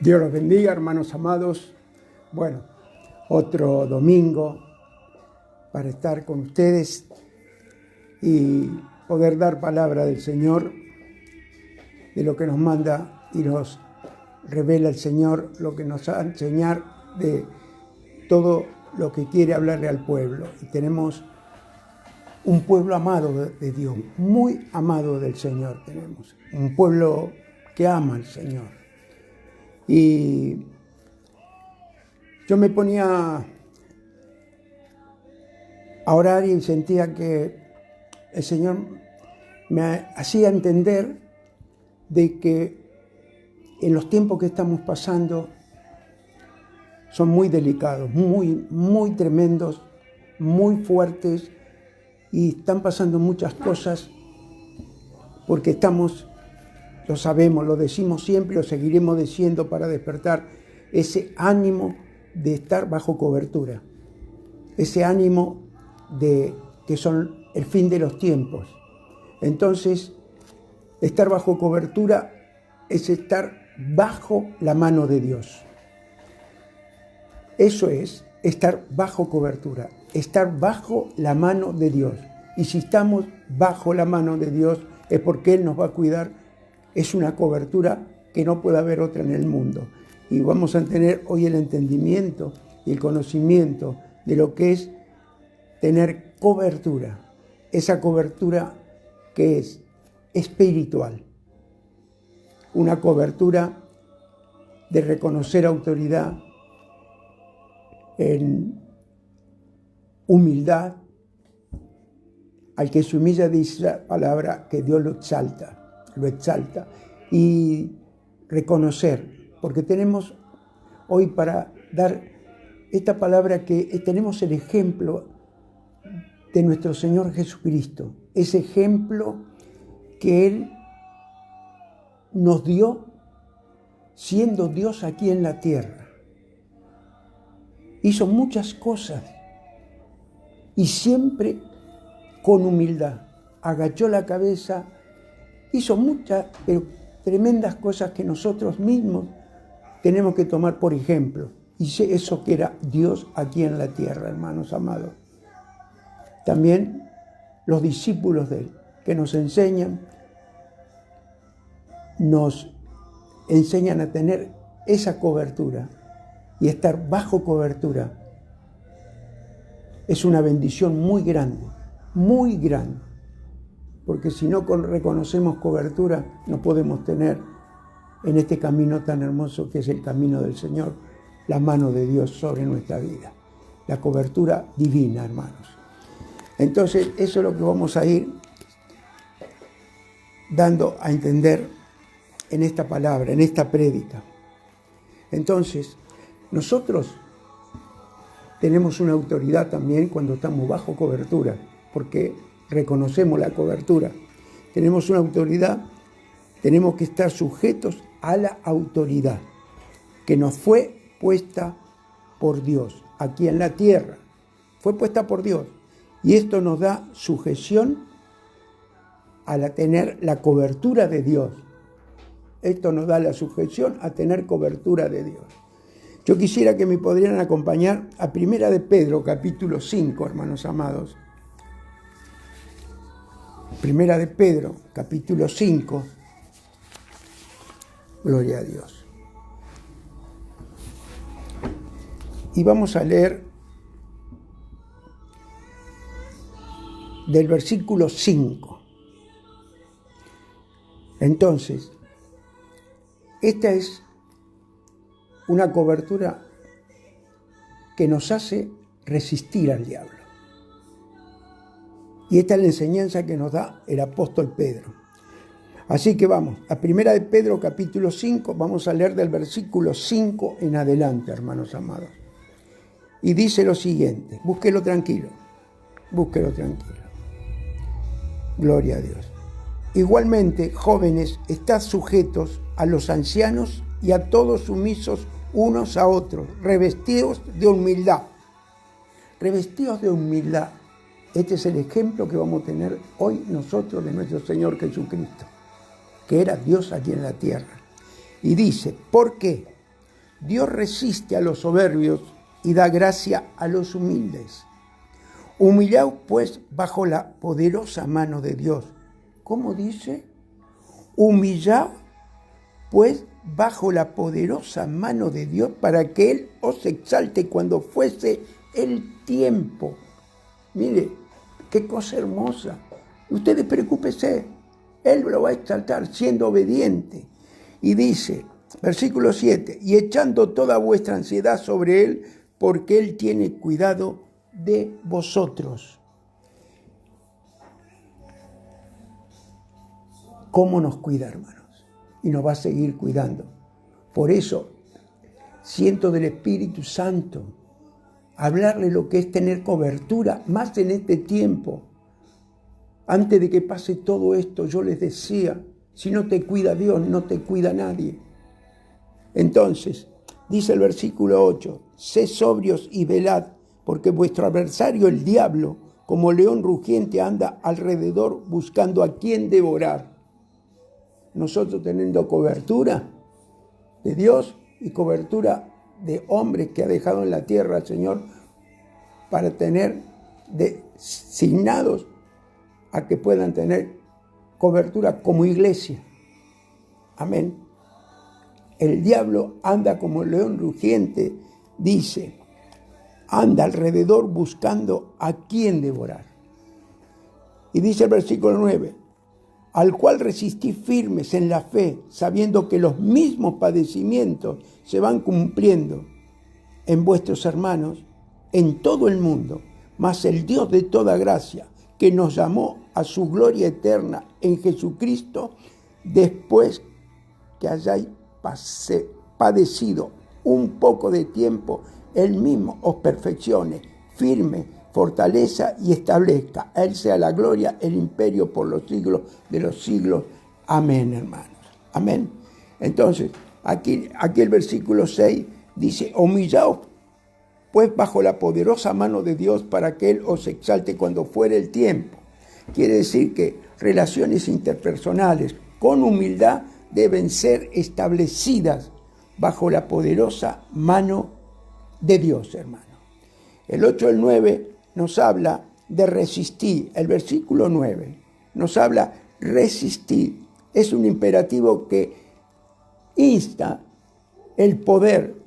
Dios los bendiga, hermanos amados. Bueno, otro domingo para estar con ustedes y poder dar palabra del Señor, de lo que nos manda y nos revela el Señor, lo que nos va a enseñar de todo lo que quiere hablarle al pueblo. Y tenemos un pueblo amado de Dios, muy amado del Señor tenemos. Un pueblo que ama al Señor. Y yo me ponía a orar y sentía que el Señor me hacía entender de que en los tiempos que estamos pasando son muy delicados, muy tremendos, muy fuertes, y están pasando muchas cosas porque estamos, lo sabemos, lo decimos siempre, lo seguiremos diciendo para despertar ese ánimo de estar bajo cobertura, ese ánimo de que son el fin de los tiempos. Entonces, estar bajo cobertura es estar bajo la mano de Dios. Eso es estar bajo cobertura, estar bajo la mano de Dios. Y si estamos bajo la mano de Dios es porque Él nos va a cuidar. Es una cobertura que no puede haber otra en el mundo. Y vamos a tener hoy el entendimiento y el conocimiento de lo que es tener cobertura. Esa cobertura que es espiritual. Una cobertura de reconocer autoridad en humildad. Al que se humilla, dice la palabra, que Dios lo exalta. Y reconocer, porque tenemos hoy para dar esta palabra que tenemos el ejemplo de nuestro Señor Jesucristo, ese ejemplo que Él nos dio siendo Dios aquí en la tierra. Hizo muchas cosas y siempre con humildad, agachó la cabeza. Hizo muchas, pero tremendas cosas que nosotros mismos tenemos que tomar por ejemplo. Y eso que era Dios aquí en la tierra, hermanos amados. También los discípulos de Él, que nos enseñan a tener esa cobertura y estar bajo cobertura. Es una bendición muy grande, porque si no reconocemos cobertura, no podemos tener en este camino tan hermoso que es el camino del Señor, la mano de Dios sobre nuestra vida, la cobertura divina, hermanos. Entonces, eso es lo que vamos a ir dando a entender en esta palabra, en esta prédica. Entonces, nosotros tenemos una autoridad también cuando estamos bajo cobertura, porque reconocemos la cobertura. Tenemos una autoridad, tenemos que estar sujetos a la autoridad que nos fue puesta por Dios aquí en la tierra. Fue puesta por Dios. Y esto nos da sujeción a tener la cobertura de Dios. Esto nos da la sujeción a tener cobertura de Dios. Yo quisiera que me podrían acompañar a Primera de Pedro, capítulo 5, hermanos amados. Primera de Pedro, capítulo 5. Gloria a Dios. Y vamos a leer del versículo 5. Entonces, esta es una cobertura que nos hace resistir al diablo. Y esta es la enseñanza que nos da el apóstol Pedro. Así que vamos, a Primera de Pedro capítulo 5, vamos a leer del versículo 5 en adelante, hermanos amados. Y dice lo siguiente, búsquelo tranquilo. Gloria a Dios. Igualmente, jóvenes, estad sujetos a los ancianos y a todos sumisos unos a otros, revestidos de humildad. Revestidos de humildad. Este es el ejemplo que vamos a tener hoy nosotros de nuestro Señor Jesucristo, que era Dios aquí en la tierra. Y dice, ¿por qué? Dios resiste a los soberbios y da gracia a los humildes. Humillaos pues bajo la poderosa mano de Dios. ¿Cómo dice? Humillaos pues bajo la poderosa mano de Dios para que Él os exalte cuando fuese el tiempo. Mire, qué cosa hermosa. Ustedes preocúpense, Él lo va a exaltar siendo obediente. Y dice, versículo 7, y echando toda vuestra ansiedad sobre Él, porque Él tiene cuidado de vosotros. ¿Cómo nos cuida, hermanos? Y nos va a seguir cuidando. Por eso, siento del Espíritu Santo hablarle lo que es tener cobertura, más en este tiempo. Antes de que pase todo esto, yo les decía, si no te cuida Dios, no te cuida nadie. Entonces, dice el versículo 8, sed sobrios y velad, porque vuestro adversario, el diablo, como león rugiente, anda alrededor buscando a quien devorar. Nosotros teniendo cobertura de Dios y cobertura de hombres que ha dejado en la tierra el Señor para tener designados a que puedan tener cobertura como iglesia. Amén. El diablo anda como león rugiente, dice, anda alrededor buscando a quien devorar. Y dice el versículo 9, al cual resistís firmes en la fe, sabiendo que los mismos padecimientos se van cumpliendo en vuestros hermanos en todo el mundo, mas el Dios de toda gracia, que nos llamó a su gloria eterna en Jesucristo, después que hayáis padecido un poco de tiempo, Él mismo os perfeccione, firme, fortaleza y establezca. A Él sea la gloria, el imperio por los siglos de los siglos. Amén, hermanos. Amén. Entonces, aquí el versículo 6 dice, humillaos pues bajo la poderosa mano de Dios para que Él os exalte cuando fuere el tiempo. Quiere decir que relaciones interpersonales con humildad deben ser establecidas bajo la poderosa mano de Dios, hermano. El 8 y el 9 nos habla de resistir. El versículo 9 nos habla resistir. Es un imperativo que insta el poder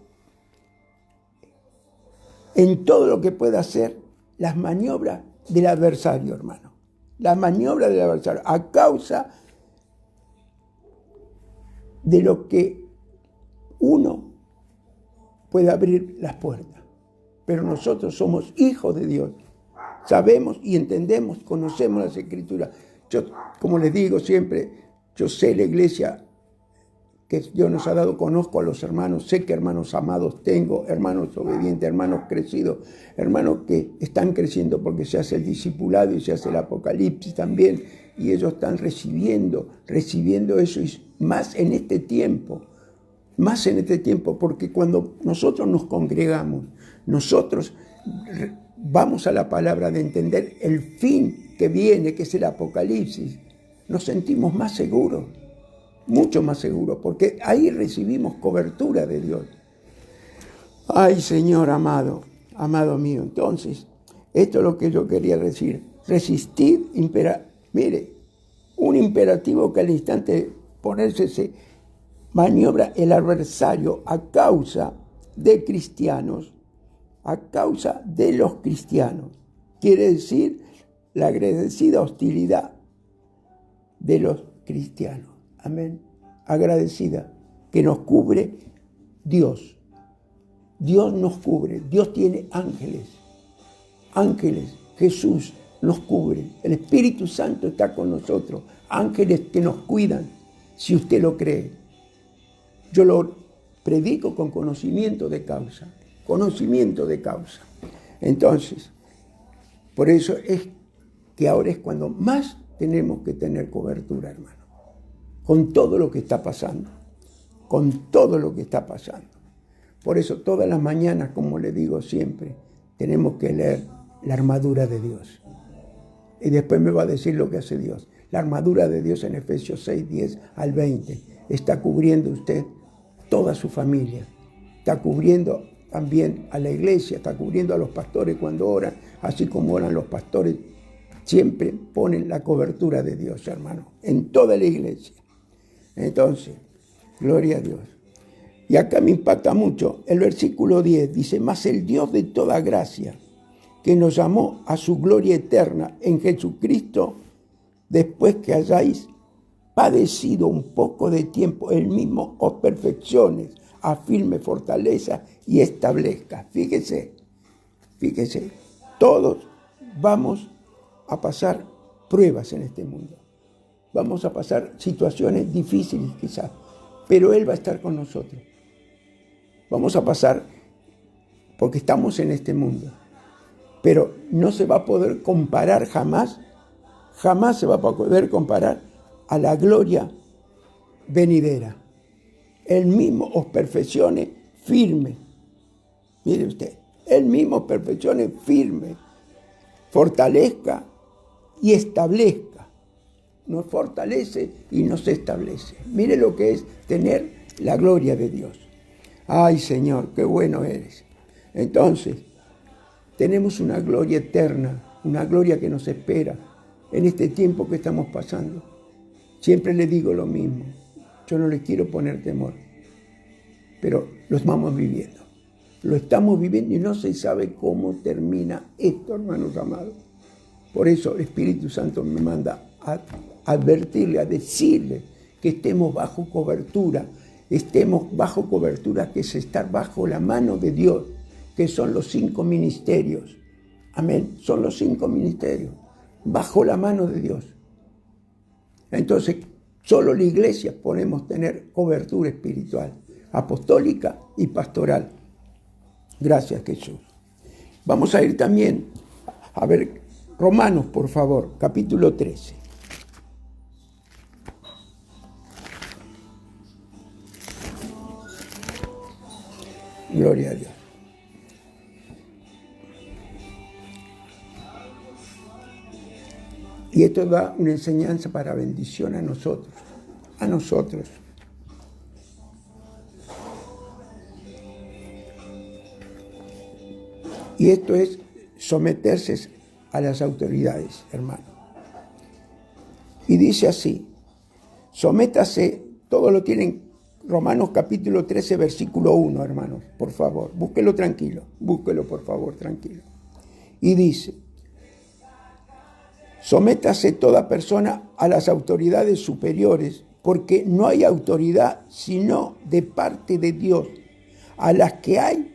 en todo lo que pueda hacer las maniobras del adversario, hermano. Las maniobras del adversario a causa de lo que uno puede abrir las puertas. Pero nosotros somos hijos de Dios. Sabemos y entendemos, conocemos las Escrituras. Yo, como les digo siempre, yo sé la iglesia que Dios nos ha dado, conozco a los hermanos, sé que hermanos amados tengo, hermanos obedientes, hermanos crecidos, hermanos que están creciendo porque se hace el discipulado y se hace el apocalipsis también, y ellos están recibiendo eso, y más en este tiempo, porque cuando nosotros nos congregamos, nosotros vamos a la palabra de entender el fin que viene, que es el apocalipsis, nos sentimos más seguros, mucho más seguros, porque ahí recibimos cobertura de Dios. Ay, Señor amado, amado mío. Entonces, esto es lo que yo quería decir. Resistid, mire, un imperativo que al instante de ponerse se maniobra el adversario a causa de cristianos, a causa de los cristianos. Quiere decir la agradecida hostilidad de los cristianos. Amén. Agradecida, que nos cubre Dios. Dios nos cubre. Dios tiene ángeles. Ángeles. Jesús nos cubre. El Espíritu Santo está con nosotros. Ángeles que nos cuidan, si usted lo cree. Yo lo predico con conocimiento de causa. Conocimiento de causa. Entonces, por eso es que ahora es cuando más tenemos que tener cobertura, hermano. Con todo lo que está pasando. Con todo lo que está pasando. Por eso todas las mañanas, como le digo siempre, tenemos que leer la armadura de Dios. Y después me va a decir lo que hace Dios. La armadura de Dios en Efesios 6, 10 al 20 está cubriendo usted toda su familia, está cubriendo también a la iglesia, está cubriendo a los pastores cuando oran, así como oran los pastores, siempre ponen la cobertura de Dios, hermano, en toda la iglesia. Entonces, gloria a Dios. Y acá me impacta mucho el versículo 10, dice, mas el Dios de toda gracia, que nos llamó a su gloria eterna en Jesucristo, después que hayáis padecido un poco de tiempo, Él mismo os perfeccione, afirme, fortaleza y establezca. Fíjese, todos vamos a pasar pruebas en este mundo. Vamos a pasar situaciones difíciles quizás, pero Él va a estar con nosotros. Vamos a pasar porque estamos en este mundo, pero no se va a poder comparar jamás se va a poder comparar a la gloria venidera. Él mismo os perfeccione firme. Mire usted, Él mismo os perfeccione firme, fortalezca y establezca. Nos fortalece y nos establece. Mire lo que es tener la gloria de Dios. Ay, Señor, qué bueno eres. Entonces, tenemos una gloria eterna, una gloria que nos espera en este tiempo que estamos pasando. Siempre le digo lo mismo. Yo no le quiero poner temor, pero lo vamos viviendo. Lo estamos viviendo y no se sabe cómo termina esto, hermanos amados. Por eso el Espíritu Santo me manda a advertirle, a decirle que estemos bajo cobertura, que es estar bajo la mano de Dios, que son los 5 ministerios. Amén, son los 5 ministerios, bajo la mano de Dios. Entonces, solo la iglesia podemos tener cobertura espiritual, apostólica y pastoral. Gracias, Jesús. Vamos a ir también a ver Romanos, por favor, capítulo 13. Gloria a Dios. Y esto da una enseñanza para bendición a nosotros. Y esto es someterse a las autoridades, hermano. Y dice así, sométase, todo lo tienen, Romanos capítulo 13, versículo 1, hermanos, por favor, búsquelo por favor, tranquilo. Y dice, sométase toda persona a las autoridades superiores, porque no hay autoridad sino de parte de Dios. A las que hay,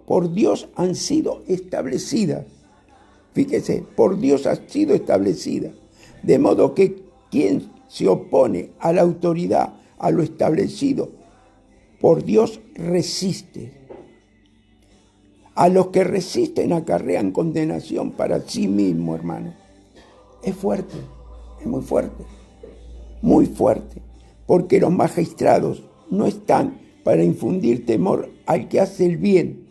por Dios han sido establecidas. Fíjese, por Dios ha sido establecida. De modo que quien se opone a la autoridad, a lo establecido por Dios, resiste. A los que resisten acarrean condenación para sí mismo, hermano. Es fuerte, es muy fuerte, porque los magistrados no están para infundir temor al que hace el bien,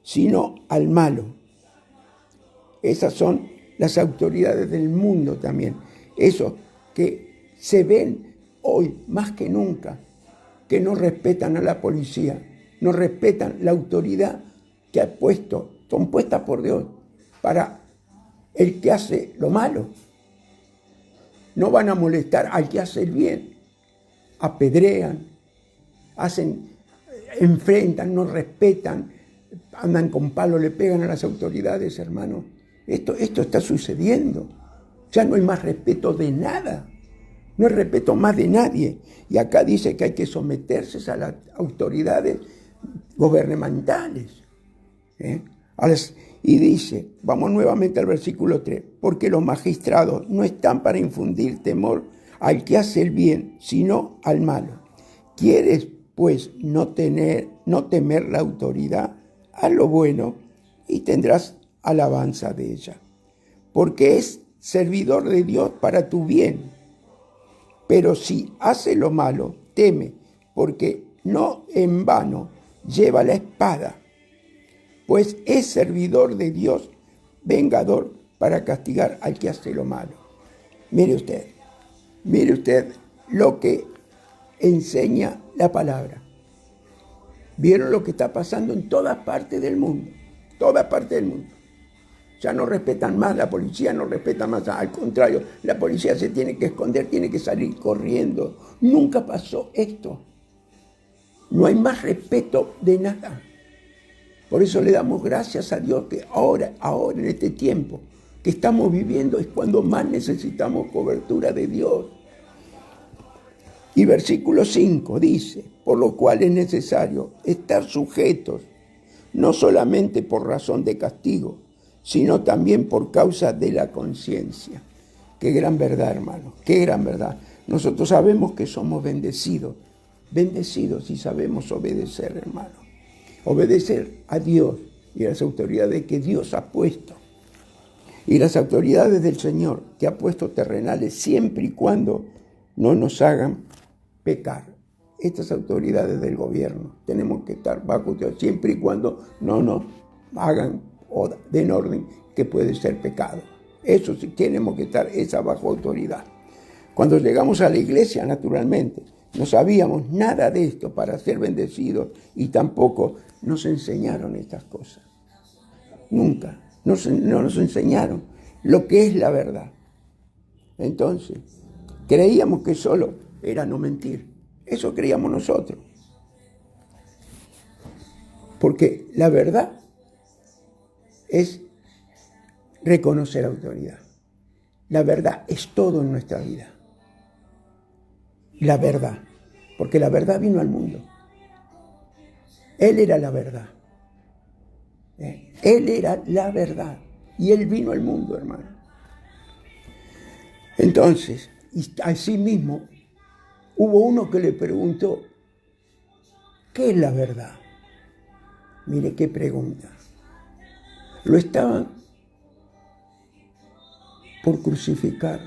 sino al malo. Esas son las autoridades del mundo también, esos que se ven hoy más que nunca, que no respetan a la policía, no respetan la autoridad que ha puesto, son puestas por Dios para el que hace lo malo. No van a molestar al que hace el bien. Apedrean, enfrentan, no respetan, andan con palo, le pegan a las autoridades, hermano. Esto está sucediendo. Ya no hay más respeto de nada. No hay respeto más de nadie. Y acá dice que hay que someterse a las autoridades gubernamentales. Y dice, vamos nuevamente al versículo 3, porque los magistrados no están para infundir temor al que hace el bien, sino al malo. ¿Quieres, pues, no temer la autoridad? Haz lo bueno y tendrás alabanza de ella, porque es servidor de Dios para tu bien. Pero si hace lo malo, teme, porque no en vano lleva la espada, pues es servidor de Dios, vengador para castigar al que hace lo malo. Mire usted lo que enseña la palabra. Vieron lo que está pasando en todas partes del mundo. Todas partes del mundo. Ya no respetan más, la policía no respeta más. Al contrario, la policía se tiene que esconder, tiene que salir corriendo. Nunca pasó esto. No hay más respeto de nada. Por eso le damos gracias a Dios que ahora, en este tiempo que estamos viviendo, es cuando más necesitamos cobertura de Dios. Y versículo 5 dice, por lo cual es necesario estar sujetos, no solamente por razón de castigo, sino también por causa de la conciencia. Qué gran verdad, hermano, qué gran verdad. Nosotros sabemos que somos bendecidos y sabemos obedecer, hermano. Obedecer a Dios y a las autoridades que Dios ha puesto. Y las autoridades del Señor que ha puesto terrenales siempre y cuando no nos hagan pecar. Estas autoridades del gobierno tenemos que estar bajo Dios siempre y cuando no nos hagan o den orden que puede ser pecado. Eso sí, tenemos que estar esa bajo autoridad. Cuando llegamos a la iglesia, naturalmente, no sabíamos nada de esto para ser bendecidos y tampoco nos enseñaron estas cosas. Nunca. No nos enseñaron lo que es la verdad. Entonces, creíamos que solo era no mentir. Eso creíamos nosotros. Porque la verdad es reconocer autoridad. La verdad es todo en nuestra vida. La verdad. Porque la verdad vino al mundo. Él era la verdad. Él era la verdad. Y Él vino al mundo, hermano. Entonces, y así mismo, hubo uno que le preguntó, ¿qué es la verdad? Mire qué pregunta. Lo estaban por crucificar.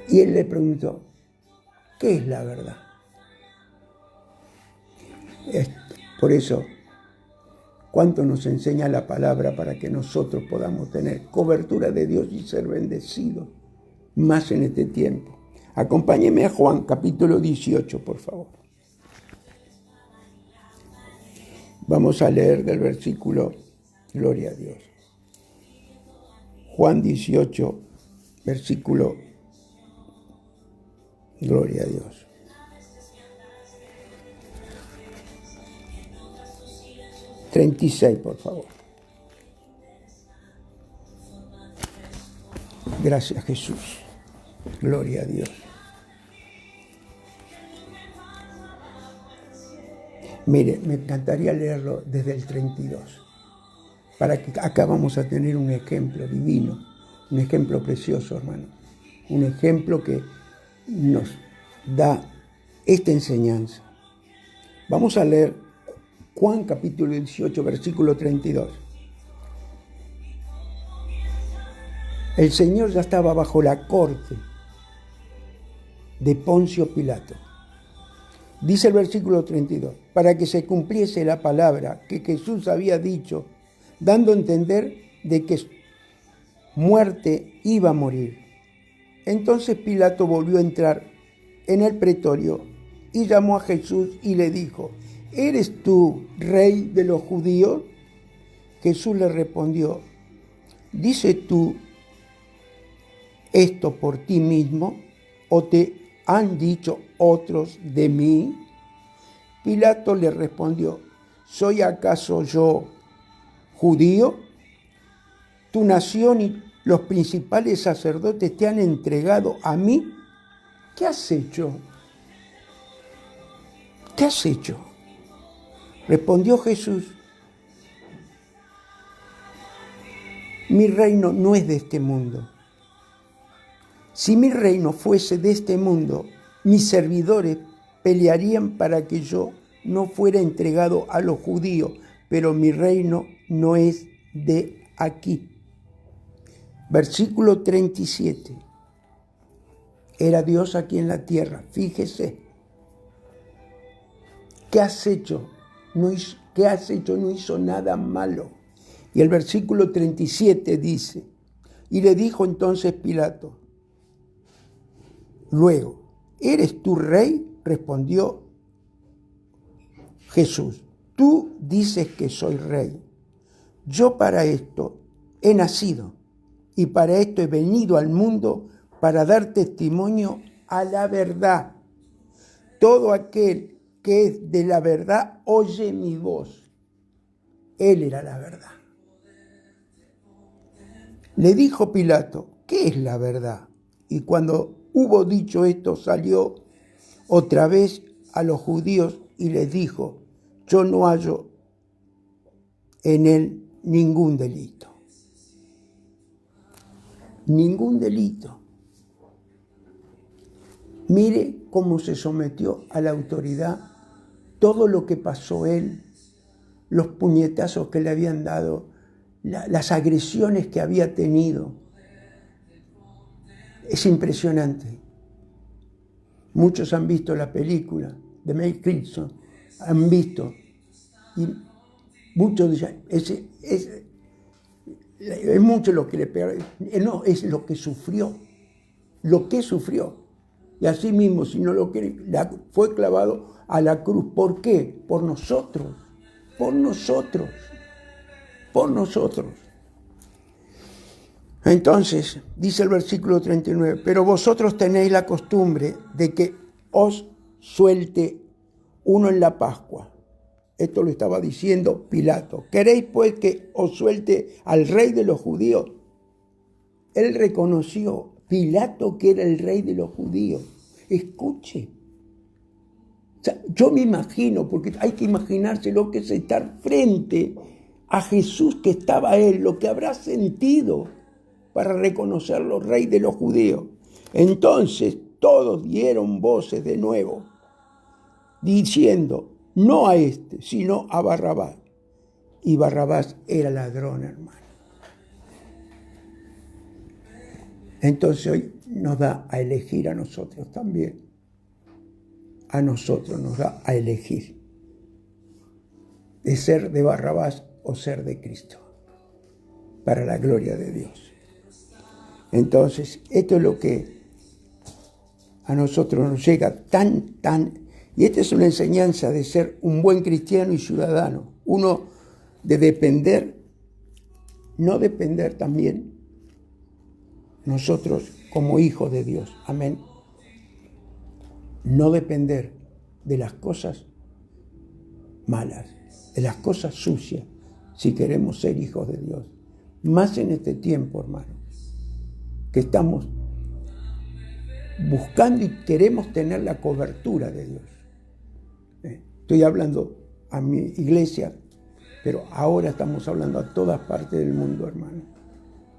Y él le preguntó, ¿qué es la verdad? Por eso, ¿cuánto nos enseña la palabra para que nosotros podamos tener cobertura de Dios y ser bendecidos más en este tiempo? Acompáñeme a Juan capítulo 18, por favor. Vamos a leer del versículo, gloria a Dios. Juan 18, versículo, gloria a Dios. $36, por favor. Gracias, Jesús. Gloria a Dios. Mire, me encantaría leerlo desde el 32, para que acá vamos a tener un ejemplo divino, un ejemplo precioso, hermano, un ejemplo que nos da esta enseñanza. Vamos a leer Juan capítulo 18, versículo 32. El Señor ya estaba bajo la corte de Poncio Pilato. Dice el versículo 32, para que se cumpliese la palabra que Jesús había dicho, dando a entender de que muerte iba a morir. Entonces Pilato volvió a entrar en el pretorio y llamó a Jesús y le dijo, ¿eres tú rey de los judíos? Jesús le respondió, ¿dices tú esto por ti mismo o te han dicho otros de mí? Pilato le respondió, ¿soy acaso yo judío? Tu nación y los principales sacerdotes te han entregado a mí. ¿Qué has hecho? ¿Qué has hecho? Respondió Jesús, mi reino no es de este mundo. Si mi reino fuese de este mundo, mis servidores pelearían para que yo no fuera entregado a los judíos, pero mi reino no es de aquí. Versículo 37. Era Dios aquí en la tierra. Fíjese. ¿Qué has hecho? ¿Qué has hecho? No hizo nada malo. Y el versículo 37 dice, y le dijo entonces Pilato, luego, ¿eres tú rey? Respondió Jesús, tú dices que soy rey. Yo para esto he nacido y para esto he venido al mundo para dar testimonio a la verdad. Todo aquel que es de la verdad oye mi voz. Él era la verdad. Le dijo Pilato, ¿qué es la verdad? Y cuando hubo dicho esto, salió otra vez a los judíos y les dijo, yo no hallo en él ningún delito. Ningún delito. Mire cómo se sometió a la autoridad, todo lo que pasó él, los puñetazos que le habían dado, las agresiones que había tenido. Es impresionante. Muchos han visto la película de Mel Gibson, han visto, y muchos dicen, es mucho lo que le pegaron, no, es lo que sufrió, y así mismo, si no lo quieren, fue clavado a la cruz. ¿Por qué? Por nosotros. Entonces, dice el versículo 39, pero vosotros tenéis la costumbre de que os suelte uno en la Pascua. Esto lo estaba diciendo Pilato. ¿Queréis pues que os suelte al rey de los judíos? Él reconoció, Pilato, que era el rey de los judíos. Escuche. O sea, yo me imagino, porque hay que imaginarse lo que es estar frente a Jesús, que estaba él, lo que habrá sentido para reconocerlo rey de los judíos. Entonces todos dieron voces de nuevo, diciendo, no a este, sino a Barrabás. Y Barrabás era ladrón, hermano. Entonces hoy nos da a elegir a nosotros también. A nosotros nos da a elegir de ser de Barrabás o ser de Cristo, para la gloria de Dios. Entonces, esto es lo que a nosotros nos llega y esta es una enseñanza de ser un buen cristiano y ciudadano. Uno de depender, no depender también nosotros como hijos de Dios. Amén. No depender de las cosas malas, de las cosas sucias, si queremos ser hijos de Dios. Más en este tiempo, hermano, que estamos buscando y queremos tener la cobertura de Dios. Estoy hablando a mi iglesia, pero ahora estamos hablando a todas partes del mundo, hermano.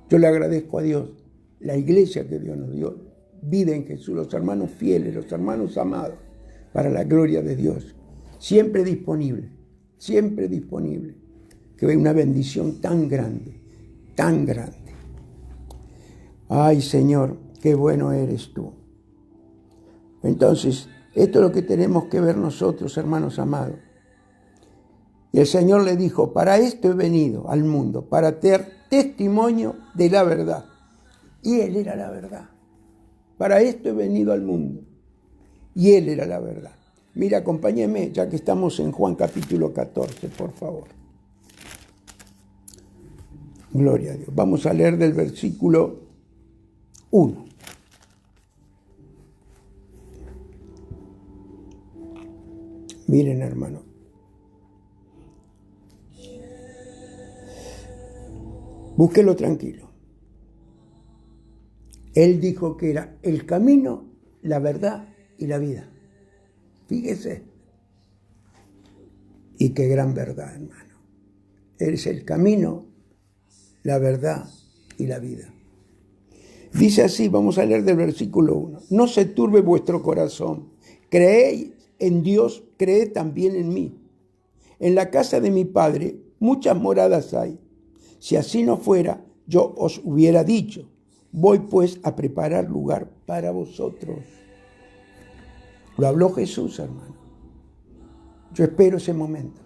Yo le agradezco a Dios, la iglesia que Dios nos dio, vida en Jesús, los hermanos fieles, los hermanos amados, para la gloria de Dios. Siempre disponible, que ve una bendición tan grande. Ay, Señor, qué bueno eres tú. Entonces, esto es lo que tenemos que ver nosotros, hermanos amados. Y el Señor le dijo, para esto he venido al mundo, para tener testimonio de la verdad. Y Él era la verdad. Para esto he venido al mundo. Y Él era la verdad. Mira, acompáñeme, ya que estamos en Juan capítulo 14, por favor. Gloria a Dios. Vamos a leer del versículo 1. Miren, hermano. Búsquelo tranquilo. Él dijo que era el camino, la verdad y la vida. Fíjese. Y qué gran verdad, hermano. Él es el camino, la verdad y la vida. Dice así, vamos a leer del versículo 1. No se turbe vuestro corazón. Creéis en Dios, creed también en mí. En la casa de mi Padre muchas moradas hay. Si así no fuera, yo os hubiera dicho. Voy pues a preparar lugar para vosotros. Lo habló Jesús, hermano. Yo espero ese momento,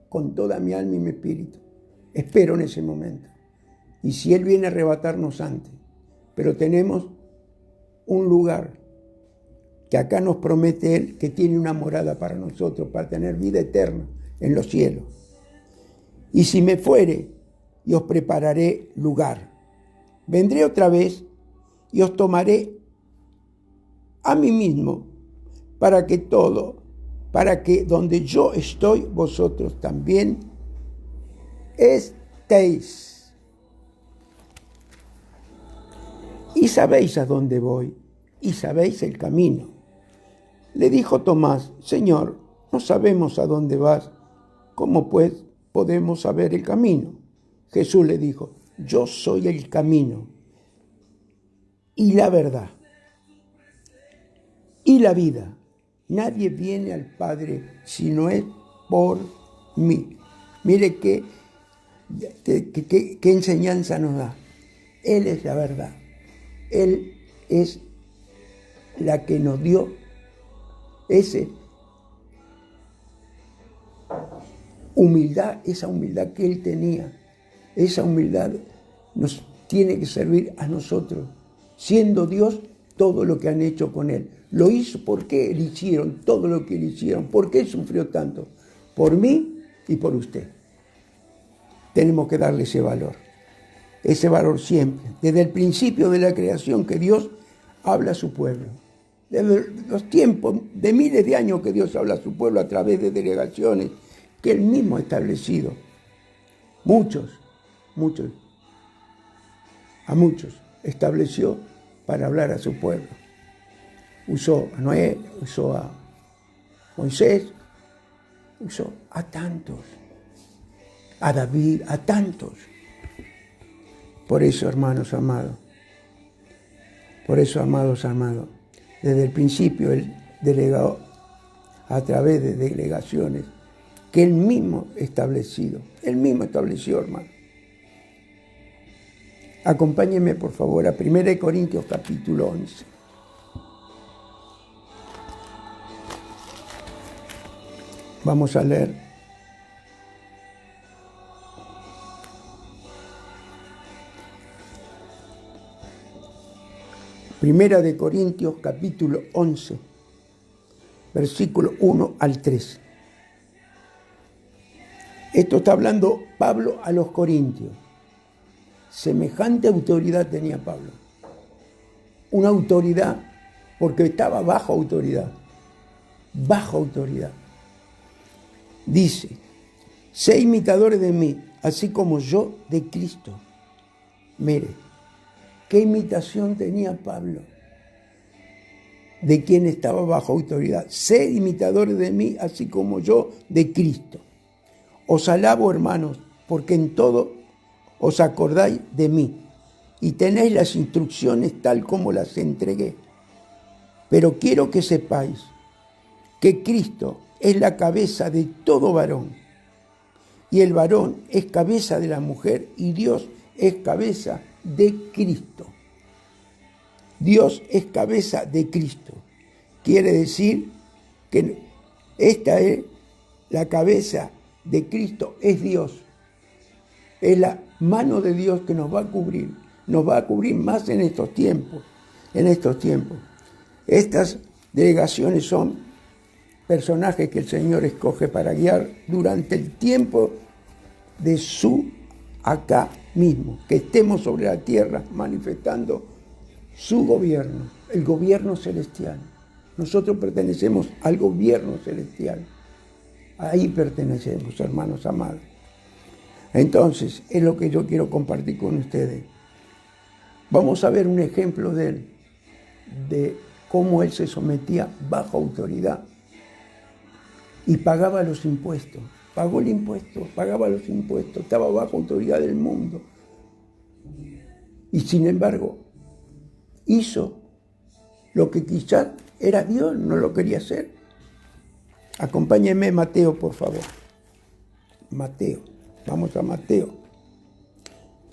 con toda mi alma y mi espíritu. Espero en ese momento. Y si Él viene a arrebatarnos antes, pero tenemos un lugar que acá nos promete Él que tiene una morada para nosotros, para tener vida eterna en los cielos. Y si me fuere, y os prepararé lugar. Vendré otra vez y os tomaré a mí mismo, para que donde yo estoy, vosotros también estéis. Y sabéis a dónde voy, y sabéis el camino. Le dijo Tomás: Señor, no sabemos a dónde vas, ¿cómo pues podemos saber el camino? Jesús le dijo: yo soy el camino, y la verdad, y la vida. Nadie viene al Padre si no es por mí. Mire qué enseñanza nos da. Él es la verdad. Él es la que nos dio esa humildad que Él tenía. Esa humildad nos tiene que servir a nosotros. Siendo Dios, todo lo que han hecho con Él. Lo hizo porque le hicieron todo lo que le hicieron. ¿Por qué sufrió tanto? Por mí y por usted. Tenemos que darle ese valor siempre. Desde el principio de la creación que Dios habla a su pueblo. Desde los tiempos de miles de años que Dios habla a su pueblo a través de delegaciones que Él mismo ha establecido. A muchos estableció para hablar a su pueblo. Usó a Noé, usó a Moisés, usó a tantos, a David, a tantos. Por eso, hermanos amados, desde el principio Él delegó a través de delegaciones que Él mismo estableció, hermano. Acompáñenme, por favor, a 1 Corintios capítulo 11. Vamos a leer. Primera de Corintios capítulo 11, versículo 1 al 3. Esto está hablando Pablo a los corintios. Semejante autoridad tenía Pablo. Una autoridad, porque estaba bajo autoridad. Bajo autoridad. Dice: sé imitadores de mí, así como yo de Cristo. Mire, ¿qué imitación tenía Pablo? De quien estaba bajo autoridad. Sé imitadores de mí, así como yo de Cristo. Os alabo, hermanos, porque en todo os acordáis de mí y tenéis las instrucciones tal como las entregué. Pero quiero que sepáis que Cristo es la cabeza de todo varón, y el varón es cabeza de la mujer, y Dios es cabeza de Cristo. Dios es cabeza de Cristo. Quiere decir que esta es la cabeza de Cristo, es Dios. Es la mano de Dios que nos va a cubrir más en estos tiempos. Estas delegaciones son personajes que el Señor escoge para guiar durante el tiempo de su acá mismo, que estemos sobre la tierra manifestando su gobierno, el gobierno celestial. Nosotros pertenecemos al gobierno celestial. Ahí pertenecemos, hermanos amados. Entonces, es lo que yo quiero compartir con ustedes. Vamos a ver un ejemplo de él, de cómo él se sometía bajo autoridad y pagaba los impuestos. Pagó el impuesto, pagaba los impuestos, estaba bajo autoridad del mundo. Y sin embargo, hizo lo que quizás era Dios, no lo quería hacer. Acompáñenme, Mateo, por favor. Mateo, vamos a Mateo.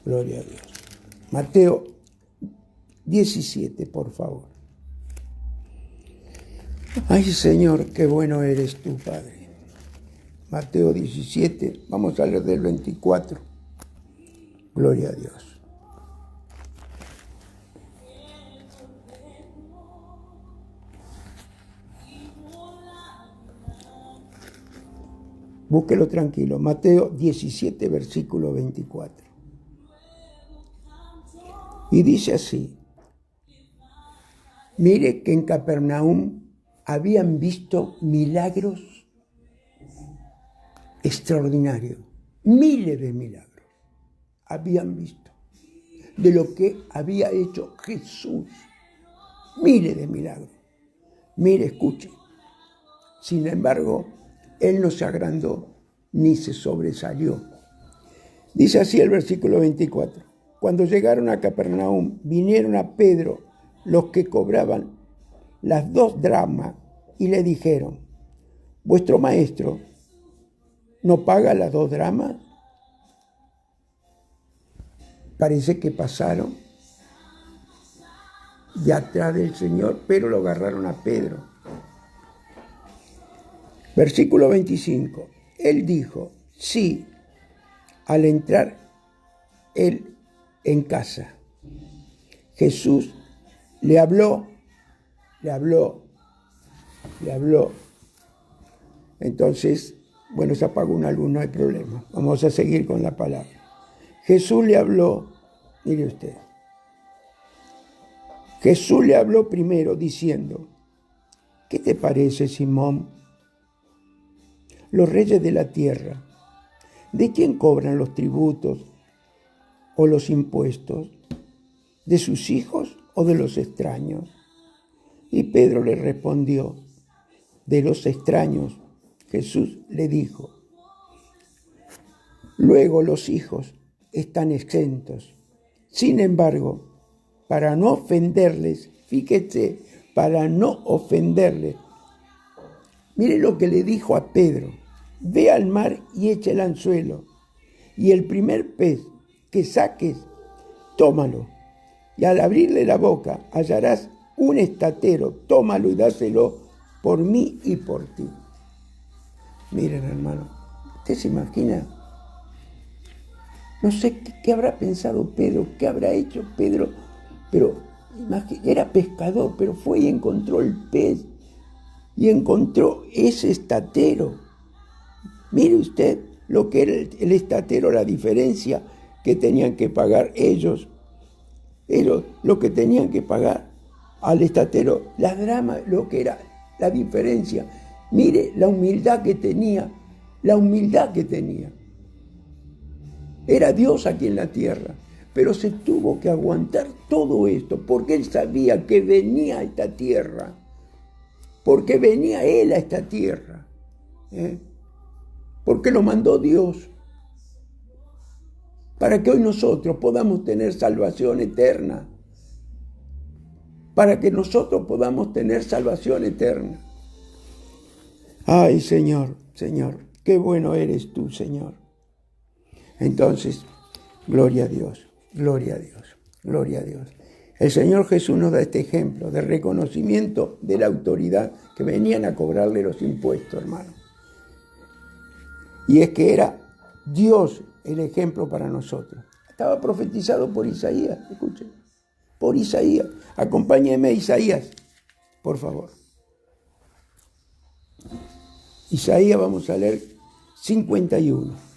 Gloria a Dios. Mateo 17, por favor. Ay, Señor, qué bueno eres tú, Padre. Mateo 17, vamos a leer del 24. Gloria a Dios. Búsquelo tranquilo. Mateo 17, versículo 24. Y dice así: mire que en Capernaum habían visto milagros extraordinarios. Miles de milagros habían visto de lo que había hecho Jesús. Miles de milagros. Mire, escuche. Sin embargo, él no se agrandó ni se sobresalió. Dice así el versículo 24. Cuando llegaron a Capernaum, vinieron a Pedro los que cobraban las 2 dracmas y le dijeron: ¿vuestro maestro no paga las 2 dracmas? Parece que pasaron de atrás del Señor, pero lo agarraron a Pedro. Versículo 25. Él dijo: sí, al entrar él en casa. Jesús le habló. Entonces, bueno, se apagó una luz, no hay problema. Vamos a seguir con la palabra. Jesús le habló, mire usted. Jesús le habló primero diciendo: ¿qué te parece, Simón? Los reyes de la tierra, ¿de quién cobran los tributos o los impuestos? ¿De sus hijos o de los extraños? Y Pedro le respondió: de los extraños. Jesús le dijo: luego los hijos están exentos. Sin embargo, para no ofenderles, fíjese, para no ofenderles, mire lo que le dijo a Pedro: ve al mar y echa el anzuelo, y el primer pez que saques, tómalo, y al abrirle la boca hallarás un estatero, tómalo y dáselo por mí y por ti. Miren, hermano, ¿usted se imagina? No sé qué habrá pensado Pedro, qué habrá hecho Pedro, pero era pescador, pero fue y encontró el pez, y encontró ese estatero. Mire usted lo que era el estatero, la diferencia que tenían que pagar ellos, lo que tenían que pagar al estatero, las dracmas, lo que era la diferencia. Mire la humildad que tenía, Era Dios aquí en la tierra, pero se tuvo que aguantar todo esto porque él sabía que venía a esta tierra, porque venía él a esta tierra, porque lo mandó Dios, para que hoy nosotros podamos tener salvación eterna, para que nosotros podamos tener salvación eterna. Ay, Señor, qué bueno eres tú, Señor. Entonces, gloria a Dios, gloria a Dios, gloria a Dios. El Señor Jesús nos da este ejemplo de reconocimiento de la autoridad que venían a cobrarle los impuestos, hermano. Y es que era Dios el ejemplo para nosotros. Estaba profetizado por Isaías, escuchen, por Isaías. Acompáñenme a Isaías, por favor. Isaías, vamos a leer 51.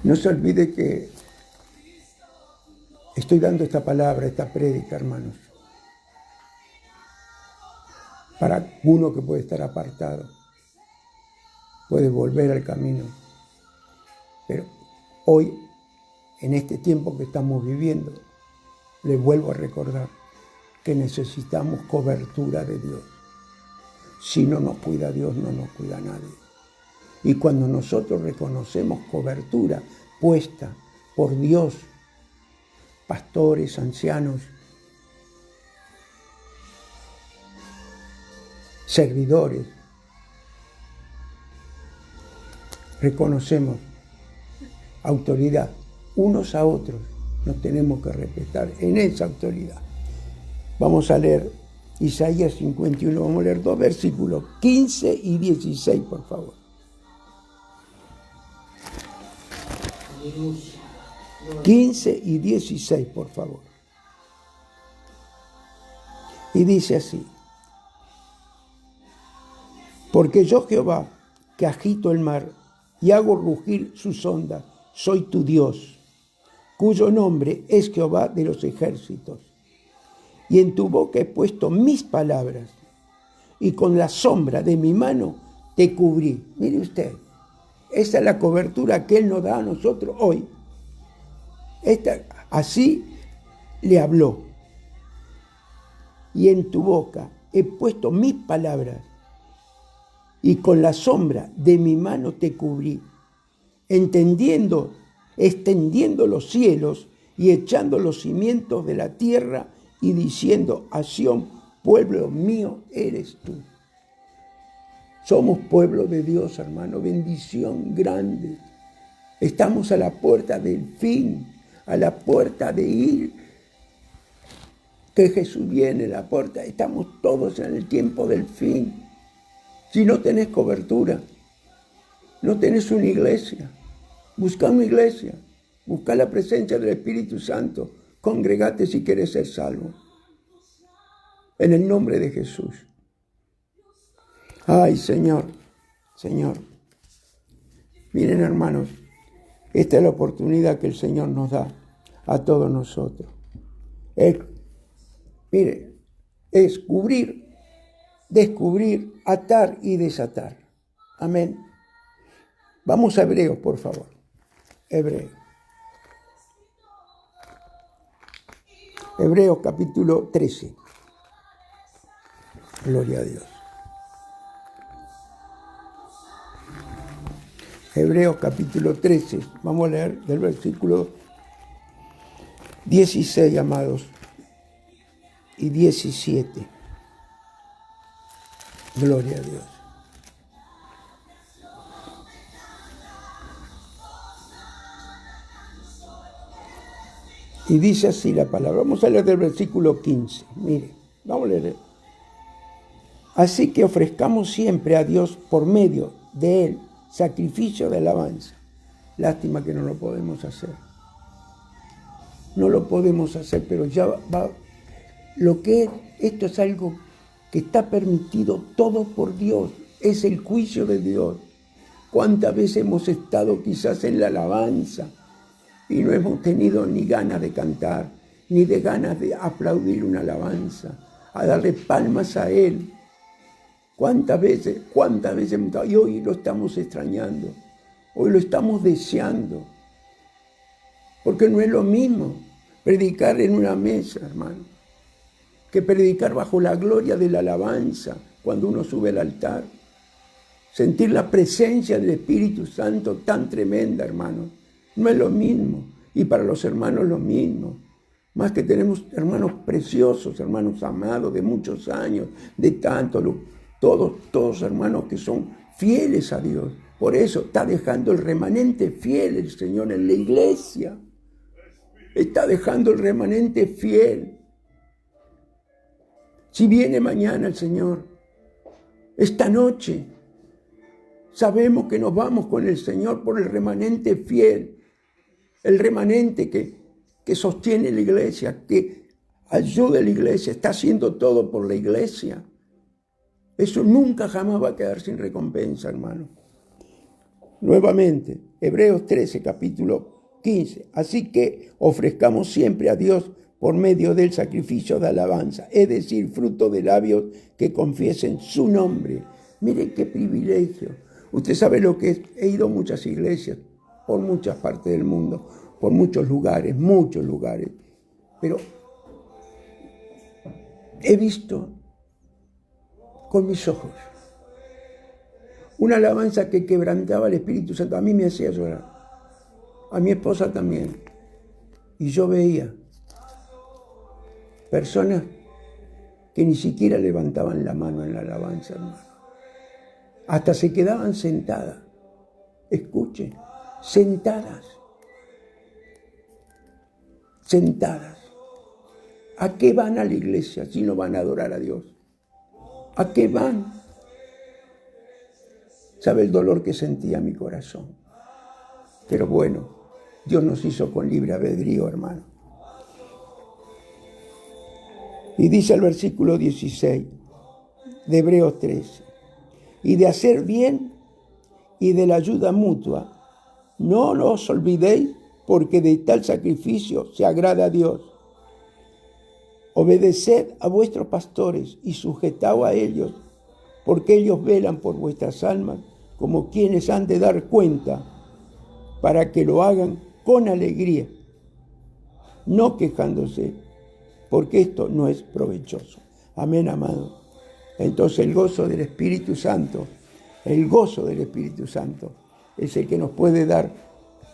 No se olvide que estoy dando esta palabra, esta prédica, hermanos, para uno que puede estar apartado, puede volver al camino. Pero hoy, en este tiempo que estamos viviendo, les vuelvo a recordar que necesitamos cobertura de Dios. Si no nos cuida Dios, no nos cuida nadie. Y cuando nosotros reconocemos cobertura puesta por Dios, pastores, ancianos, servidores, reconocemos autoridad, unos a otros nos tenemos que respetar en esa autoridad. Vamos a leer Isaías 51, vamos a leer 2 versículos, 15 y 16, por favor. 15 y 16, por favor. Y dice así: porque yo, Jehová, que agito el mar y hago rugir sus ondas, soy tu Dios, cuyo nombre es Jehová de los ejércitos. Y en tu boca he puesto mis palabras, y con la sombra de mi mano te cubrí. Mire usted, esa es la cobertura que Él nos da a nosotros hoy. Así le habló. Y en tu boca he puesto mis palabras, y con la sombra de mi mano te cubrí, extendiendo los cielos y echando los cimientos de la tierra, y diciendo a Sión: pueblo mío eres tú. Somos pueblo de Dios, hermano, bendición grande. Estamos a la puerta del fin, a la puerta de ir, que Jesús viene, la puerta. Estamos todos en el tiempo del fin. Si no tenés cobertura, no tenés una iglesia, busca una iglesia, busca la presencia del Espíritu Santo, congregate si quieres ser salvo. En el nombre de Jesús. Ay, Señor, Señor. Miren, hermanos, esta es la oportunidad que el Señor nos da a todos nosotros. Es cubrir, descubrir, atar y desatar. Amén. Vamos a Hebreos, por favor. Hebreos. Hebreos capítulo 13. Gloria a Dios. Hebreos capítulo 13. Vamos a leer del versículo 16, amados, y 17. Gloria a Dios. Y dice así la palabra. Vamos a leer del versículo 15. Mire, vamos a leer. Así que ofrezcamos siempre a Dios por medio de Él sacrificio de alabanza. Lástima que no lo podemos hacer. No lo podemos hacer, pero ya va. Lo que es, esto es algo que está permitido todo por Dios. Es el juicio de Dios. ¿Cuántas veces hemos estado quizás en la alabanza y no hemos tenido ni ganas de cantar, ni de ganas de aplaudir una alabanza, a darle palmas a Él? ¿Cuántas veces hemos estado? Y hoy lo estamos extrañando, hoy lo estamos deseando, porque no es lo mismo predicar en una mesa, hermano, que predicar bajo la gloria de la alabanza cuando uno sube al altar. Sentir la presencia del Espíritu Santo tan tremenda, hermano. No es lo mismo. Y para los hermanos lo mismo. Más que tenemos hermanos preciosos, hermanos amados de muchos años, de tanto, todos hermanos que son fieles a Dios. Por eso está dejando el remanente fiel el Señor en la iglesia. Está dejando el remanente fiel. Si viene mañana el Señor, esta noche, sabemos que nos vamos con el Señor por el remanente fiel, el remanente que sostiene la iglesia, que ayuda a la iglesia, está haciendo todo por la iglesia. Eso nunca jamás va a quedar sin recompensa, hermano. Nuevamente, Hebreos 13, capítulo 15. Así que ofrezcamos siempre a Dios por medio del sacrificio de alabanza, es decir, fruto de labios que confiesen su nombre. Mire qué privilegio. Usted sabe lo que es. He ido a muchas iglesias, por muchas partes del mundo, por muchos lugares, pero he visto con mis ojos una alabanza que quebrantaba el Espíritu Santo. A mí me hacía llorar, a mi esposa también, y yo veía personas que ni siquiera levantaban la mano en la alabanza, hermano. Hasta se quedaban sentadas. Escuchen, sentadas. ¿A qué van a la iglesia si no van a adorar a Dios? ¿A qué van? ¿Sabe el dolor que sentía mi corazón? Pero bueno, Dios nos hizo con libre albedrío, hermano. Y dice el versículo 16 de Hebreos 13, y de hacer bien y de la ayuda mutua, no os olvidéis, porque de tal sacrificio se agrada a Dios. Obedeced a vuestros pastores y sujetaos a ellos, porque ellos velan por vuestras almas como quienes han de dar cuenta, para que lo hagan con alegría, no quejándose, porque esto no es provechoso. Amén, amado. Entonces el gozo del Espíritu Santo, es el que nos puede dar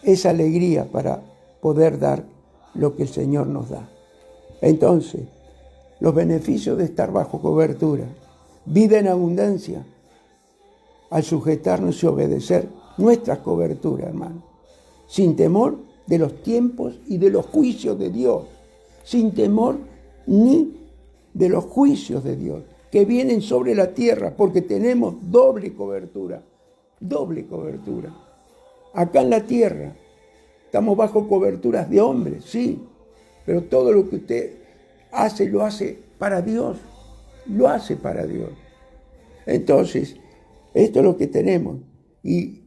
esa alegría para poder dar lo que el Señor nos da. Entonces, los beneficios de estar bajo cobertura, vida en abundancia, al sujetarnos y obedecer nuestras coberturas, hermano, sin temor de los tiempos y de los juicios de Dios, sin temor ni de los juicios de Dios que vienen sobre la tierra, porque tenemos doble cobertura. Acá en la tierra estamos bajo coberturas de hombres, sí, pero todo lo que usted hace, lo hace para Dios, Entonces, esto es lo que tenemos. Y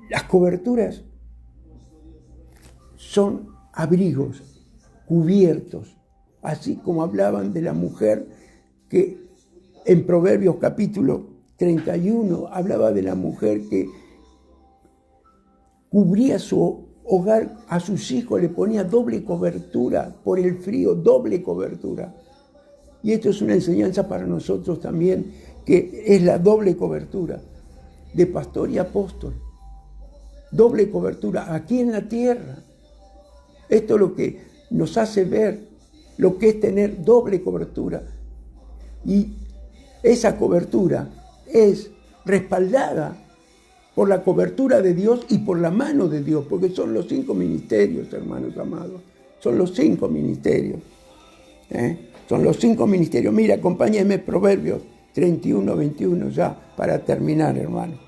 las coberturas son abrigos, cubiertos, así como hablaban de la mujer que en Proverbios capítulo 31 hablaba de la mujer que cubría su hogar, a sus hijos le ponía doble cobertura por el frío, doble cobertura. Y esto es una enseñanza para nosotros también, que es la doble cobertura de pastor y apóstol. Doble cobertura aquí en la tierra. Esto es lo que nos hace ver lo que es tener doble cobertura. Y esa cobertura es respaldada por la cobertura de Dios y por la mano de Dios, porque son los 5 ministerios, hermanos amados. Son los 5 ministerios. Son los 5 ministerios. Mira, acompáñenme, Proverbios 31, 21, ya para terminar, hermano.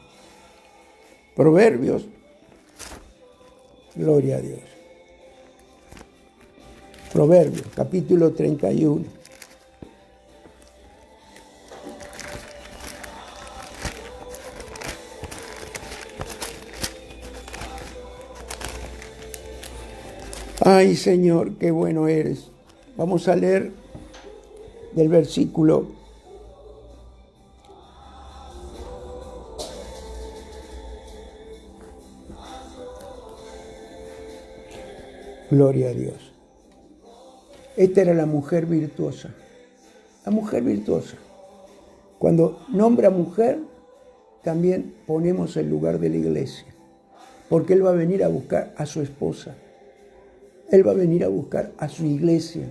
Proverbios, gloria a Dios. Proverbios, capítulo 31. Ay, Señor, qué bueno eres. Vamos a leer del versículo 1. Gloria a Dios. Esta era la mujer virtuosa. La mujer virtuosa. Cuando nombra mujer, también ponemos el lugar de la iglesia. Porque Él va a venir a buscar a su esposa. Él va a venir a buscar a su iglesia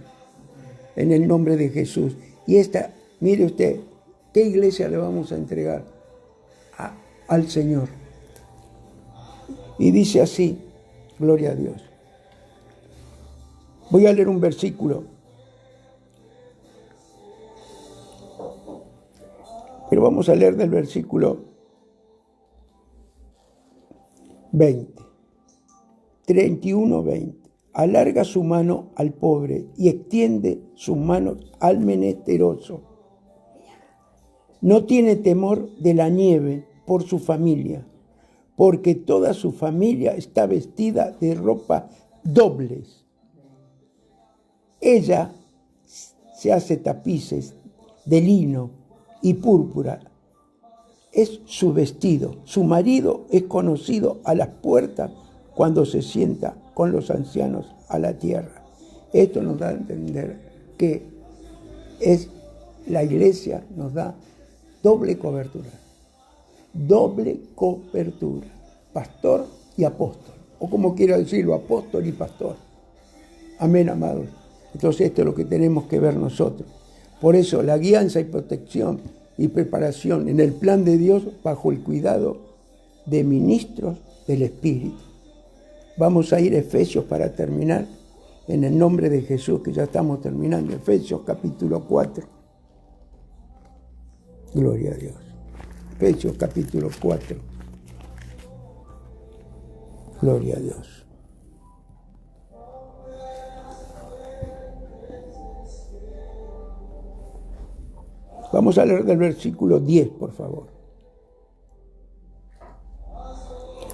en el nombre de Jesús. Y esta, mire usted, ¿qué iglesia le vamos a entregar? Al Señor. Y dice así, gloria a Dios. Voy a leer un versículo. Pero vamos a leer del versículo 20. 31, 20. Alarga su mano al pobre y extiende sus manos al menesteroso. No tiene temor de la nieve por su familia, porque toda su familia está vestida de ropa dobles. Ella se hace tapices de lino y púrpura. Es su vestido. Su marido es conocido a las puertas cuando se sienta con los ancianos a la tierra. Esto nos da a entender que es la iglesia, nos da doble cobertura. Doble cobertura. Pastor y apóstol. O como quiera decirlo, apóstol y pastor. Amén, amados. Entonces esto es lo que tenemos que ver nosotros. Por eso la guianza y protección y preparación en el plan de Dios bajo el cuidado de ministros del Espíritu. Vamos a ir a Efesios para terminar, en el nombre de Jesús, que ya estamos terminando. Efesios capítulo 4. Gloria a Dios. Efesios capítulo 4. Gloria a Dios. Vamos a leer del versículo 10, por favor.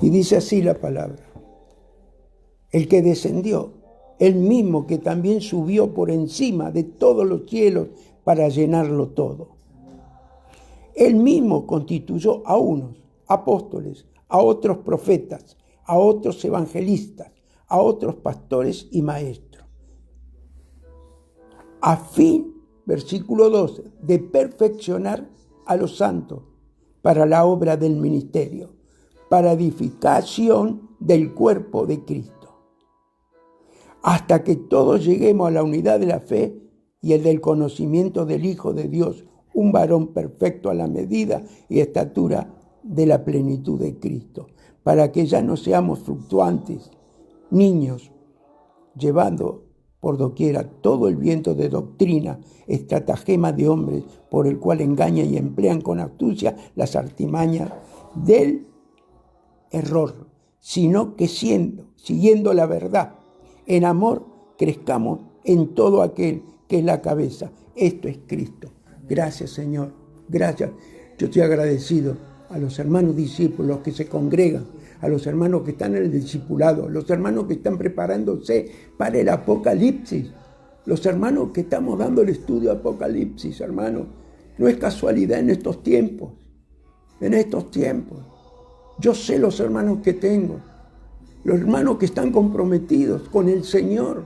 Y dice así la palabra. El que descendió, el mismo que también subió por encima de todos los cielos para llenarlo todo. Él mismo constituyó a unos apóstoles, a otros profetas, a otros evangelistas, a otros pastores y maestros. A fin, versículo 12, de perfeccionar a los santos para la obra del ministerio, para edificación del cuerpo de Cristo, hasta que todos lleguemos a la unidad de la fe y el del conocimiento del Hijo de Dios, un varón perfecto a la medida y estatura de la plenitud de Cristo, para que ya no seamos fluctuantes, niños, llevando por doquiera todo el viento de doctrina, estratagema de hombres, por el cual engañan y emplean con astucia las artimañas del error, sino que siguiendo la verdad, en amor, crezcamos en todo aquel que es la cabeza. Esto es Cristo. Gracias, Señor. Gracias. Yo estoy agradecido a los hermanos discípulos que se congregan, a los hermanos que están en el discipulado, los hermanos que están preparándose para el Apocalipsis, los hermanos que estamos dando el estudio Apocalipsis, hermanos. No es casualidad en estos tiempos. Yo sé los hermanos que tengo, los hermanos que están comprometidos con el Señor.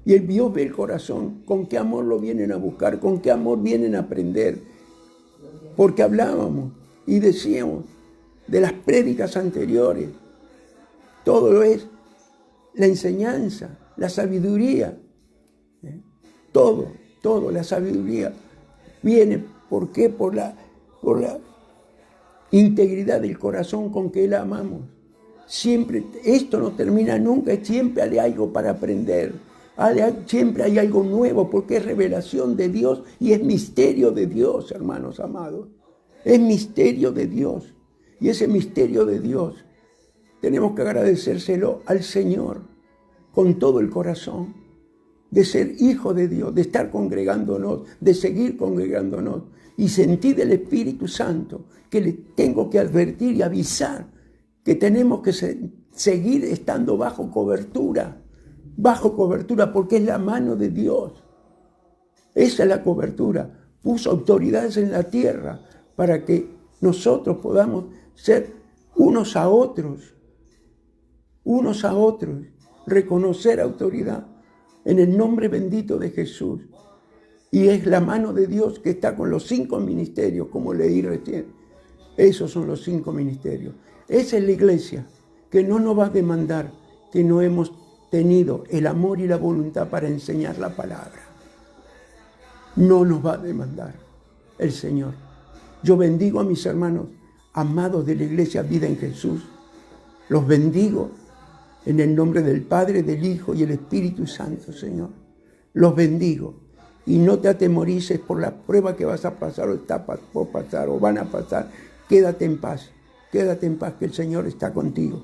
Y el Dios ve el corazón, con qué amor lo vienen a buscar, con qué amor vienen a aprender. Porque hablábamos y decíamos de las prédicas anteriores. Todo es la enseñanza, la sabiduría. Todo, la sabiduría viene. ¿Por qué? Por la integridad del corazón con que la amamos. Siempre, esto no termina nunca, siempre hay algo para aprender. Siempre hay algo nuevo, porque es revelación de Dios y es misterio de Dios, hermanos amados. Es misterio de Dios. Y ese misterio de Dios tenemos que agradecérselo al Señor con todo el corazón, de ser hijo de Dios, de estar congregándonos, de seguir congregándonos. Y sentí del Espíritu Santo que le tengo que advertir y avisar que tenemos que seguir estando bajo cobertura, porque es la mano de Dios. Esa es la cobertura. Puso autoridades en la tierra para que nosotros podamos ser unos a otros, reconocer autoridad en el nombre bendito de Jesús. Y es la mano de Dios que está con los 5 ministerios, como leí recién. Esos son los 5 ministerios. Esa es la iglesia que no nos va a demandar que no hemos tenido el amor y la voluntad para enseñar la palabra. No nos va a demandar el Señor. Yo bendigo a mis hermanos amados de la iglesia Vida en Jesús. Los bendigo en el nombre del Padre, del Hijo y el Espíritu Santo, Señor. Los bendigo. Y no te atemorices por la prueba que vas a pasar o está por pasar o van a pasar. Quédate en paz que el Señor está contigo.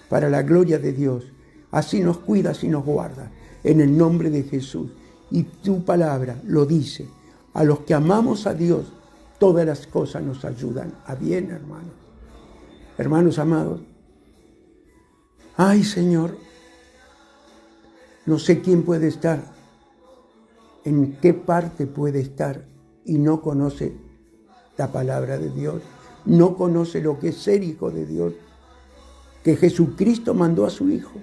Para la gloria de Dios. Así nos cuidas y nos guardas. En el nombre de Jesús. Y tu palabra lo dice. A los que amamos a Dios, todas las cosas nos ayudan a bien, hermanos. Hermanos amados. Ay, Señor. No sé quién puede estar, en qué parte puede estar y no conoce la palabra de Dios, no conoce lo que es ser hijo de Dios, que Jesucristo mandó a su Hijo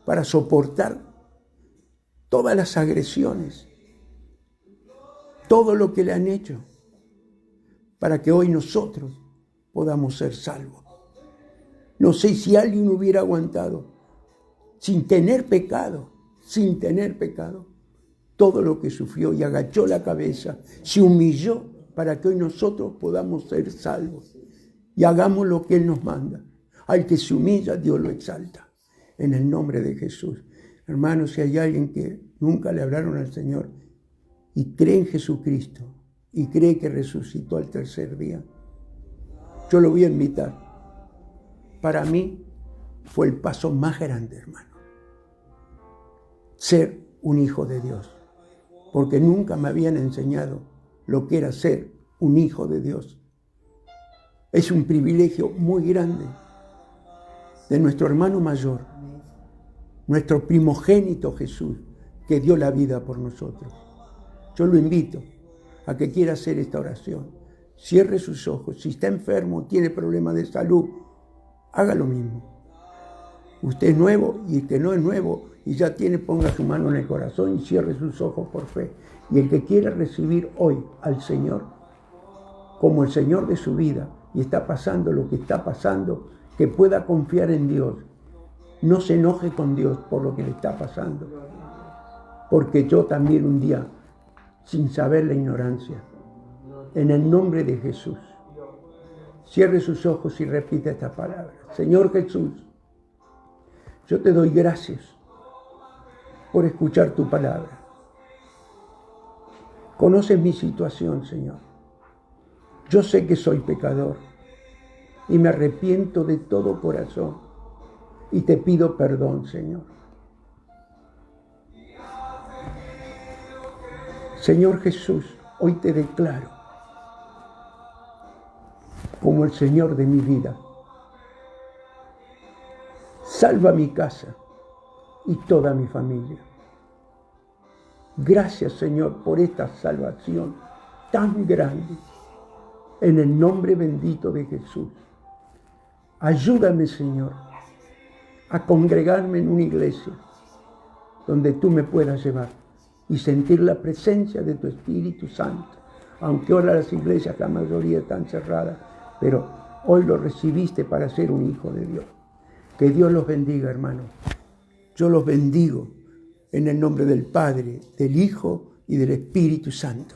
para soportar todas las agresiones, todo lo que le han hecho, para que hoy nosotros podamos ser salvos. No sé si alguien hubiera aguantado sin tener pecado, todo lo que sufrió y agachó la cabeza, se humilló para que hoy nosotros podamos ser salvos y hagamos lo que Él nos manda. Al que se humilla, Dios lo exalta. En el nombre de Jesús. Hermanos, si hay alguien que nunca le hablaron al Señor y cree en Jesucristo y cree que resucitó al tercer día, yo lo voy a invitar para mí fue el paso más grande, hermano. Ser un hijo de Dios. Porque nunca me habían enseñado lo que era ser un hijo de Dios. Es un privilegio muy grande de nuestro hermano mayor, nuestro primogénito Jesús, que dio la vida por nosotros. Yo lo invito a que quiera hacer esta oración. Cierre sus ojos. Si está enfermo, tiene problemas de salud, haga lo mismo. Usted es nuevo y el que no es nuevo y ya tiene, ponga su mano en el corazón y cierre sus ojos por fe. Y el que quiera recibir hoy al Señor como el Señor de su vida y está pasando lo que está pasando, que pueda confiar en Dios. No se enoje con Dios por lo que le está pasando. Porque yo también un día, sin saber la ignorancia, en el nombre de Jesús, cierre sus ojos y repita esta palabra. Señor Jesús, yo te doy gracias por escuchar tu palabra. Conoces mi situación, Señor. Yo sé que soy pecador y me arrepiento de todo corazón y te pido perdón, Señor. Señor Jesús, hoy te declaro como el Señor de mi vida. Salva mi casa y toda mi familia. Gracias, Señor, por esta salvación tan grande. En el nombre bendito de Jesús. Ayúdame, Señor, a congregarme en una iglesia donde tú me puedas llevar y sentir la presencia de tu Espíritu Santo. Aunque ahora las iglesias, la mayoría están cerradas, pero hoy lo recibiste para ser un hijo de Dios. Que Dios los bendiga, hermanos. Yo los bendigo en el nombre del Padre, del Hijo y del Espíritu Santo.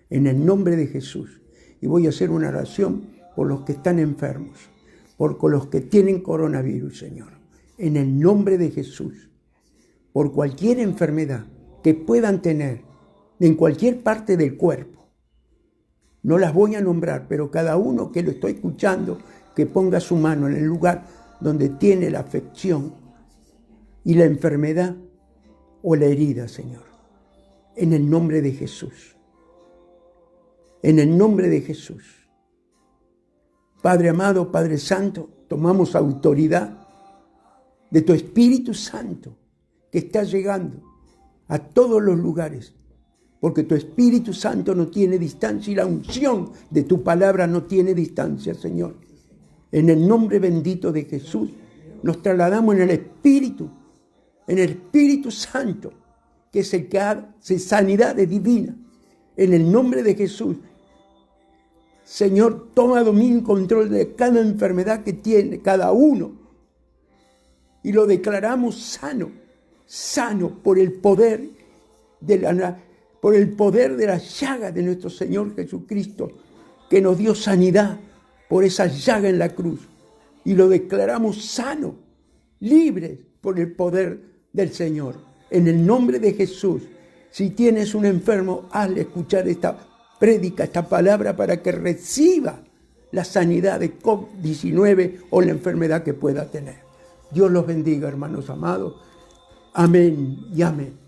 En el nombre de Jesús. Y voy a hacer una oración por los que están enfermos, por los que tienen coronavirus, Señor. En el nombre de Jesús. Por cualquier enfermedad que puedan tener en cualquier parte del cuerpo. No las voy a nombrar, pero cada uno que lo estoy escuchando, que ponga su mano en el lugar donde tiene la afección y la enfermedad o la herida, Señor. En el nombre de Jesús. En el nombre de Jesús. Padre amado, Padre Santo, tomamos autoridad de tu Espíritu Santo que está llegando a todos los lugares, porque tu Espíritu Santo no tiene distancia y la unción de tu palabra no tiene distancia, Señor. En el nombre bendito de Jesús, nos trasladamos en el Espíritu Santo, que es el que hace sanidad divina. En el nombre de Jesús, Señor, toma dominio y control de cada enfermedad que tiene cada uno. Y lo declaramos sano por el poder de la llaga de nuestro Señor Jesucristo, que nos dio sanidad por esa llaga en la cruz. Y lo declaramos sano, libre por el poder del Señor. En el nombre de Jesús, si tienes un enfermo, hazle escuchar esta prédica, esta palabra, para que reciba la sanidad de COVID-19 o la enfermedad que pueda tener. Dios los bendiga, hermanos amados. Amén y amén.